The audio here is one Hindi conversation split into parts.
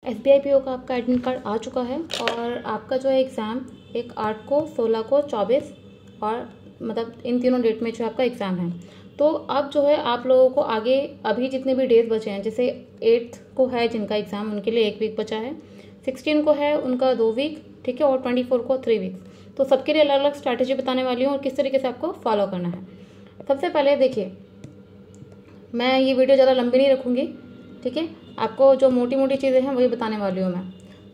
SBI PO का आपका एडमिट कार्ड आ चुका है और आपका जो है एग्ज़ाम एक 8 को, 16 को, 24 और मतलब इन तीनों डेट में जो आपका एग्ज़ाम है। तो अब जो है आप लोगों को आगे अभी जितने भी डेज बचे हैं, जैसे 8 को है जिनका एग्ज़ाम उनके लिए 1 वीक बचा है, 16 को है उनका 2 वीक, ठीक है, और 24 को 3 वीक्स। तो सबके लिए अलग अलग स्ट्रैटेजी बताने वाली हूँ और किस तरीके से आपको फॉलो करना है। सबसे पहले देखिए, मैं ये वीडियो ज़्यादा लंबी नहीं रखूँगी, ठीक है, आपको जो मोटी मोटी चीज़ें हैं वही बताने वाली हूँ मैं।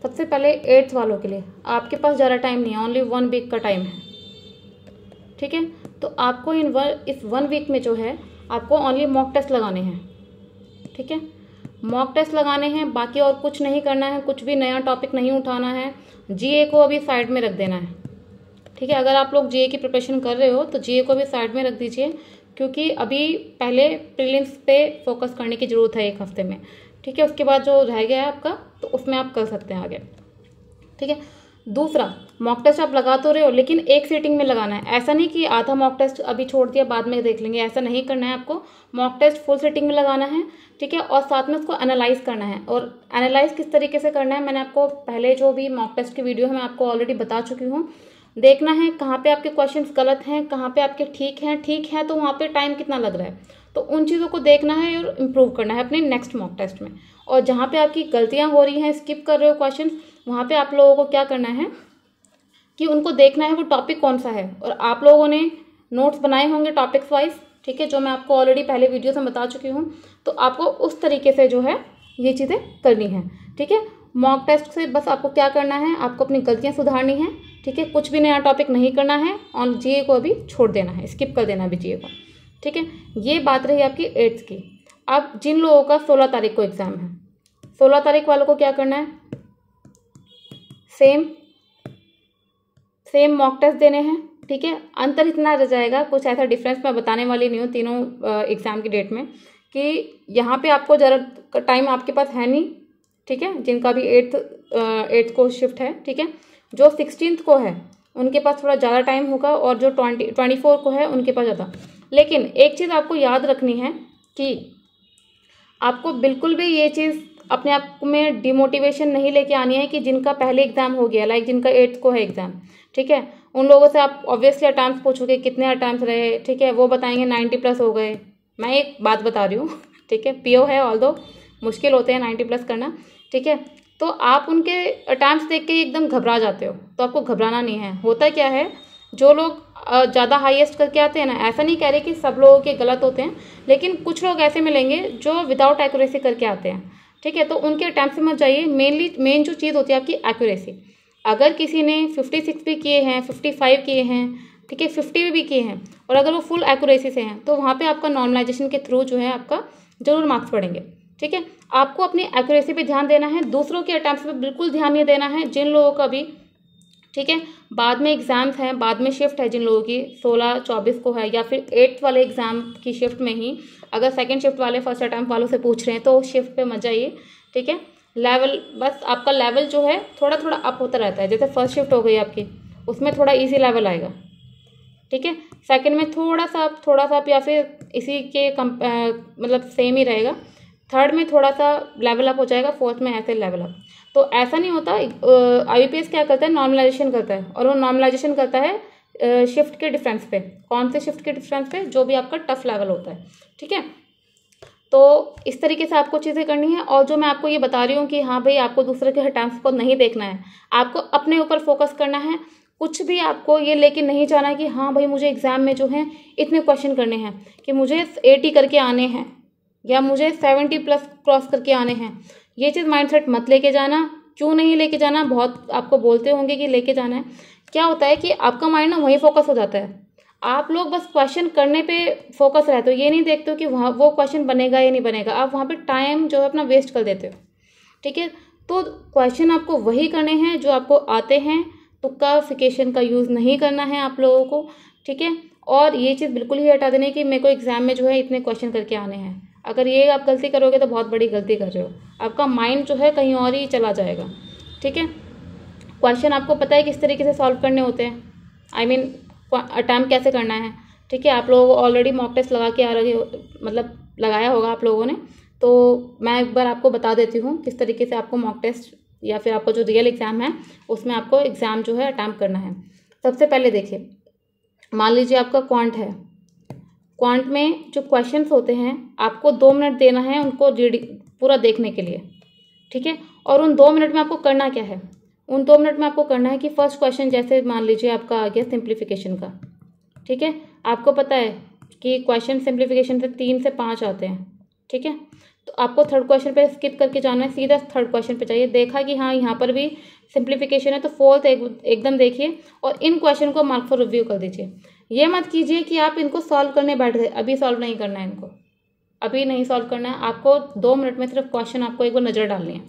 सबसे पहले 8th वालों के लिए आपके पास ज़्यादा टाइम नहीं है, ओनली 1 वीक का टाइम है, ठीक है। तो आपको इस 1 वीक में जो है आपको ओनली मॉक टेस्ट लगाने हैं, ठीक है, मॉक टेस्ट लगाने हैं, बाकी और कुछ नहीं करना है, कुछ भी नया टॉपिक नहीं उठाना है। जीए को अभी साइड में रख देना है, ठीक है। अगर आप लोग जीए की प्रिपरेशन कर रहे हो तो जीए को भी साइड में रख दीजिए, क्योंकि अभी पहले प्रीलिम्स पे फोकस करने की ज़रूरत है 1 हफ्ते में, ठीक है। उसके बाद जो रह गया है आपका तो उसमें आप कर सकते हैं आगे, ठीक है। दूसरा, मॉक टेस्ट आप लगा तो रहे हो लेकिन एक सीटिंग में लगाना है। ऐसा नहीं कि आधा मॉक टेस्ट अभी छोड़ दिया बाद में देख लेंगे, ऐसा नहीं करना है। आपको मॉक टेस्ट फुल सीटिंग में लगाना है, ठीक है, और साथ में उसको एनालाइज करना है। और एनालाइज किस तरीके से करना है मैंने आपको पहले जो भी मॉक टेस्ट की वीडियो है मैं आपको ऑलरेडी बता चुकी हूँ। देखना है कहाँ पे आपके क्वेश्चंस गलत हैं, कहाँ पे आपके ठीक हैं तो वहाँ पे टाइम कितना लग रहा है, तो उन चीज़ों को देखना है और इम्प्रूव करना है अपने नेक्स्ट मॉक टेस्ट में। और जहाँ पे आपकी गलतियाँ हो रही हैं, स्किप कर रहे हो क्वेश्चन, वहाँ पे आप लोगों को क्या करना है कि उनको देखना है वो टॉपिक कौन सा है। और आप लोगों ने नोट्स बनाए होंगे टॉपिक्स वाइज, ठीक है, जो मैं आपको ऑलरेडी पहले वीडियो में बता चुकी हूँ। तो आपको उस तरीके से जो है ये चीज़ें करनी है, ठीक है। मॉक टेस्ट से बस आपको क्या करना है, आपको अपनी गलतियाँ सुधारनी है, ठीक है, कुछ भी नया टॉपिक नहीं करना है और जीए को अभी छोड़ देना है, स्किप कर देना अभी जीए को, ठीक है। ये बात रही आपकी 8th की। अब जिन लोगों का 16 तारीख को एग्ज़ाम है, 16 तारीख वालों को क्या करना है, सेम मॉक टेस्ट देने हैं, ठीक है। अंतर इतना रह जाएगा, कुछ ऐसा डिफरेंस मैं बताने वाली नहीं हूँ तीनों एग्ज़ाम की डेट में, कि यहाँ पे आपको ज़रा टाइम आपके पास है नहीं, ठीक है, जिनका भी 8th को शिफ्ट है, ठीक है। जो 16th को है उनके पास थोड़ा ज़्यादा टाइम होगा और जो 24 को है उनके पास ज़्यादा। लेकिन एक चीज़ आपको याद रखनी है कि आपको बिल्कुल भी ये चीज़ अपने आप में डिमोटिवेशन नहीं लेके आनी है कि जिनका पहले एग्ज़ाम हो गया, लाइक जिनका 8th को है एग्ज़ाम, ठीक है, उन लोगों से आप ऑब्वियसली अटेम्प्ट्स पूछोगे कितने अटेम्प्ट्स रहे, ठीक है, वो बताएंगे 90+ हो गए। मैं एक बात बता रही हूँ, ठीक है, पीओ है, ऑल्दो मुश्किल होते हैं 90+ करना, ठीक है। तो आप उनके अटेम्प्ट्स देख के एकदम घबरा जाते हो, तो आपको घबराना नहीं है। होता क्या है, जो लोग ज़्यादा हाईएस्ट करके आते हैं ना, ऐसा नहीं कह रहे कि सब लोगों के गलत होते हैं, लेकिन कुछ लोग ऐसे मिलेंगे जो विदाउट एक्यूरेसी करके आते हैं, ठीक है। तो उनके अटेम्प्ट से मत जाइए, मेन जो चीज़ होती है आपकी एक्यूरेसी। अगर किसी ने 56 भी किए हैं, 55 किए हैं, ठीक है, 50 भी किए हैं, और अगर वो फुल एक्यूरेसी से हैं, तो वहाँ पे आपका नॉर्मलाइजेशन के थ्रू जो है आपका जरूर मार्क्स पड़ेंगे, ठीक है। आपको अपनी एक्यूरेसी पे ध्यान देना है, दूसरों के अटेम्प्ट्स पे बिल्कुल ध्यान नहीं देना है। जिन लोगों का भी, ठीक है, बाद में एग्जाम्स हैं, बाद में शिफ्ट है, जिन लोगों की 16-24 को है, या फिर 8th वाले एग्जाम की शिफ्ट में ही अगर सेकंड शिफ्ट वाले फर्स्ट अटेम्प्ट वालों से पूछ रहे हैं तो शिफ्ट पे मत जाइए, ठीक है। लेवल, बस आपका लेवल जो है थोड़ा थोड़ा अप होता रहता है। जैसे फर्स्ट शिफ्ट हो गई आपकी, उसमें थोड़ा ईजी लेवल आएगा, ठीक है। सेकंड में थोड़ा सा या फिर इसी के मतलब सेम ही रहेगा। थर्ड में थोड़ा सा लेवल अप हो जाएगा, फोर्थ में ऐसे लेवल अप। तो ऐसा नहीं होता, IBPS क्या करता है, नॉर्मलाइजेशन करता है, और वो नॉर्मलाइजेशन करता है शिफ्ट के डिफरेंस पे। कौन से शिफ्ट के डिफरेंस पे, जो भी आपका टफ लेवल होता है, ठीक है। तो इस तरीके से आपको चीज़ें करनी है। और जो मैं आपको ये बता रही हूँ कि हाँ भाई, आपको दूसरे के अटेम्प्ट्स को नहीं देखना है, आपको अपने ऊपर फोकस करना है। कुछ भी आपको ये लेके नहीं जाना कि हाँ भाई मुझे एग्जाम में जो है इतने क्वेश्चन करने हैं, कि मुझे 80 करके आने हैं या मुझे 70+ क्रॉस करके आने हैं। ये चीज़ माइंडसेट मत लेके जाना। क्यों नहीं लेके जाना, बहुत आपको बोलते होंगे कि लेके जाना है। क्या होता है कि आपका माइंड ना वहीं फोकस हो जाता है, आप लोग बस क्वेश्चन करने पे फोकस रहते हो, ये नहीं देखते हो कि वहाँ वो क्वेश्चन बनेगा या नहीं बनेगा। आप वहाँ पे टाइम जो है अपना वेस्ट कर देते हो, ठीक है। तो क्वेश्चन आपको वही करने हैं जो आपको आते हैं, तुक्काफिकेशन का यूज़ नहीं करना है आप लोगों को, ठीक है। और ये चीज़ बिल्कुल ही हटा देने कि मेरे को एग्जाम में जो है इतने क्वेश्चन करके आने हैं। अगर ये आप गलती करोगे तो बहुत बड़ी गलती कर रहे हो, आपका माइंड जो है कहीं और ही चला जाएगा, ठीक है। क्वेश्चन आपको पता है किस तरीके से सॉल्व करने होते हैं, आई मीन अटैम्प्ट कैसे करना है, ठीक है। आप लोगों को ऑलरेडी मॉक टेस्ट लगा के आ रहे हो, मतलब लगाया होगा आप लोगों ने, तो मैं एक बार आपको बता देती हूँ किस तरीके से आपको मॉक टेस्ट या फिर आपका जो रियल एग्ज़ाम है उसमें आपको एग्ज़ाम जो है अटेम्प्ट करना है। सबसे पहले देखिए, मान लीजिए आपका क्वांट है, क्वांट में जो क्वेश्चंस होते हैं आपको 2 मिनट देना है उनको रीडिंग पूरा देखने के लिए, ठीक है। और उन 2 मिनट में आपको करना क्या है, उन 2 मिनट में आपको करना है कि फर्स्ट क्वेश्चन जैसे मान लीजिए आपका आ गया सिंप्लीफिकेशन का, ठीक है। आपको पता है कि क्वेश्चन सिंप्लीफिकेशन से 3 से 5 आते हैं, ठीक है। तो आपको थर्ड क्वेश्चन पे स्किप करके जाना है, सीधा थर्ड क्वेश्चन पे चाहिए। देखा कि हाँ यहाँ पर भी सिंप्लीफिकेशन है तो फोर्थ एकदम देखिए और इन क्वेश्चन को मार्क फॉर रिव्यू कर दीजिए। ये मत कीजिए कि आप इनको सॉल्व करने बैठ गए, अभी सॉल्व नहीं करना है, इनको अभी नहीं सॉल्व करना है, आपको 2 मिनट में सिर्फ क्वेश्चन आपको एक बार नज़र डालनी है,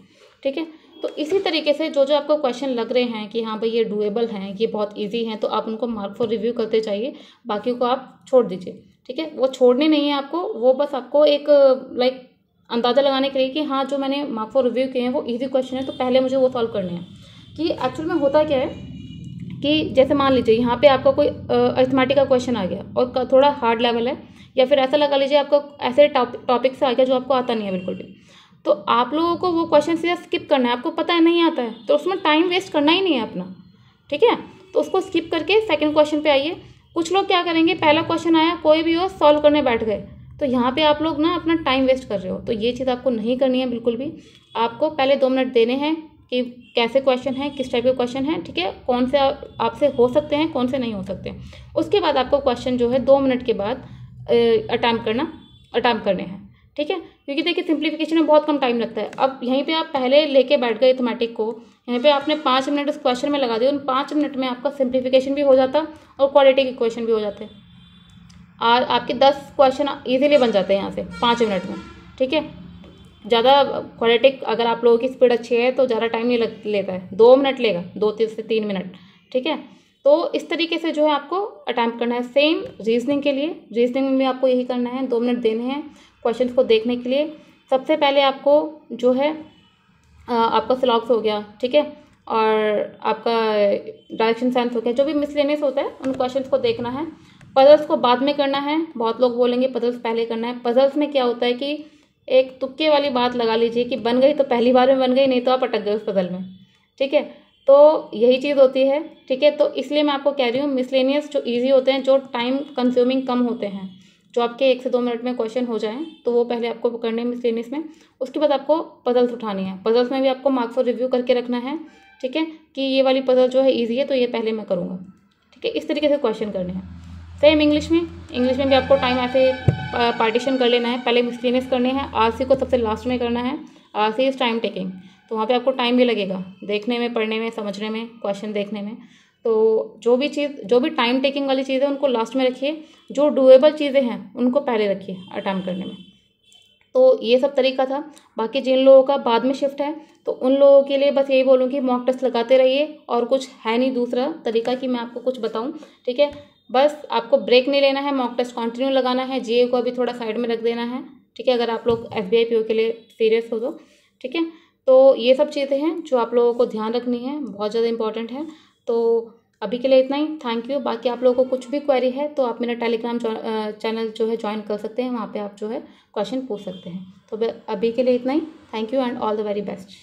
ठीक है। तो इसी तरीके से जो जो आपको क्वेश्चन लग रहे हैं कि हाँ भाई ये डूएबल हैं, ये बहुत ईजी हैं, तो आप उनको मार्क फॉर रिव्यू करते चाहिए, बाकी को आप छोड़ दीजिए, ठीक है। वो छोड़ने नहीं है आपको, वो बस आपको एक लाइक अंदाज़ा लगाने के लिए कि हाँ जो मैंने मार्क फॉर रिव्यू किए हैं वो ईजी क्वेश्चन है तो पहले मुझे वो सॉल्व करने हैं। कि एक्चुअल में होता क्या है कि जैसे मान लीजिए यहाँ पे आपका कोई अरिथमेटिक का क्वेश्चन आ गया और थोड़ा हार्ड लेवल है, या फिर ऐसा लगा लीजिए आपको ऐसे टॉपिक से आ गया जो आपको आता नहीं है बिल्कुल भी, तो आप लोगों को वो क्वेश्चन सीधा स्किप करना है। आपको पता है नहीं आता है तो उसमें टाइम वेस्ट करना ही नहीं है अपना, ठीक है। तो उसको स्किप करके सेकंड क्वेश्चन पे आइए। कुछ लोग क्या करेंगे, पहला क्वेश्चन आया कोई भी हो सॉल्व करने बैठ गए, तो यहाँ पे आप लोग ना अपना टाइम वेस्ट कर रहे हो। तो ये चीज़ आपको नहीं करनी है बिल्कुल भी। आपको पहले 2 मिनट देने हैं कि कैसे क्वेश्चन है, किस टाइप के क्वेश्चन है, ठीक है, कौन से आपसे हो सकते हैं, कौन से नहीं हो सकते। उसके बाद आपको क्वेश्चन जो है 2 मिनट के बाद अटैम्प्ट करने हैं, ठीक है। क्योंकि देखिए सिंप्लीफिकेशन में बहुत कम टाइम लगता है। अब यहीं पे आप पहले लेके बैठ गए अरिथमेटिक को, यहाँ पे आपने 5 मिनट उस क्वेश्चन में लगा दिए, उन 5 मिनट में आपका सिंप्लीफिकेशन भी हो जाता और क्वाड्रेटिक इक्वेशन भी हो जाते। और आपके 10 क्वेश्चन इजीली बन जाते हैं यहाँ से 5 मिनट में, ठीक है। ज़्यादा क्वाड्रेटिक अगर आप लोगों की स्पीड अच्छी है तो ज़्यादा टाइम नहीं लेता है, 2 मिनट लेगा, 2 से 3 मिनट, ठीक है। तो इस तरीके से जो है आपको अटैम्प्ट करना है। सेम रीजनिंग के लिए, रीजनिंग में भी आपको यही करना है, 2 मिनट देने हैं क्वेश्चन को देखने के लिए। सबसे पहले आपको जो है आपका सिलॉक्स हो गया, ठीक है, और आपका डायरेक्शन सेंस हो गया, जो भी मिसलेनियस होता है उन क्वेश्चंस को देखना है। पजल्स को बाद में करना है। बहुत लोग बोलेंगे पजल्स पहले करना है। पजल्स में क्या होता है कि एक तुक्के वाली बात लगा लीजिए कि बन गई तो पहली बार में बन गई, नहीं तो आप अटक गए उस पजल में, ठीक है। तो यही चीज़ होती है, ठीक है। तो इसलिए मैं आपको कह रही हूँ मिसलेनियस जो ईजी होते हैं, जो टाइम कंज्यूमिंग कम होते हैं, जो आपके 1 से 2 मिनट में क्वेश्चन हो जाएं, तो वो पहले आपको करने हैं मिसलेनियस में। उसके बाद आपको पजल्स उठानी है। पजल्स में भी आपको मार्क फॉर रिव्यू करके रखना है, ठीक है, कि ये वाली पजल जो है ईजी है तो ये पहले मैं करूँगा, ठीक है। इस तरीके से क्वेश्चन करने हैं। सेम इंग्लिश में भी आपको टाइम ऐसे पार्टीशन कर लेना है। पहले मिसलेनियस करने हैं, आरसी को सबसे लास्ट में करना है। आरसी इज टाइम टेकिंग, तो वहाँ पे आपको टाइम भी लगेगा देखने में, पढ़ने में, समझने में, क्वेश्चन देखने में। तो जो भी टाइम टेकिंग वाली चीज़ है उनको लास्ट में रखिए, जो डूएबल चीज़ें हैं उनको पहले रखिए अटैम्प्ट करने में। तो ये सब तरीका था। बाकी जिन लोगों का बाद में शिफ्ट है तो उन लोगों के लिए बस यही बोलूँ कि मॉक टेस्ट लगाते रहिए, और कुछ है नहीं दूसरा तरीका कि मैं आपको कुछ बताऊँ, ठीक है। बस आपको ब्रेक नहीं लेना है, मॉक टेस्ट कंटिन्यू लगाना है। जीए को अभी थोड़ा साइड में रख देना है, ठीक है, अगर आप लोग एसबीआई पीओ के लिए सीरियस हो तो, ठीक है। तो ये सब चीज़ें हैं जो आप लोगों को ध्यान रखनी है, बहुत ज़्यादा इंपॉर्टेंट है। तो अभी के लिए इतना ही, थैंक यू। बाकी आप लोगों को कुछ भी क्वेरी है तो आप मेरा टेलीग्राम चैनल जो है ज्वाइन कर सकते हैं, वहाँ पे आप जो है क्वेश्चन पूछ सकते हैं। तो अभी के लिए इतना ही, thank you and all the very best.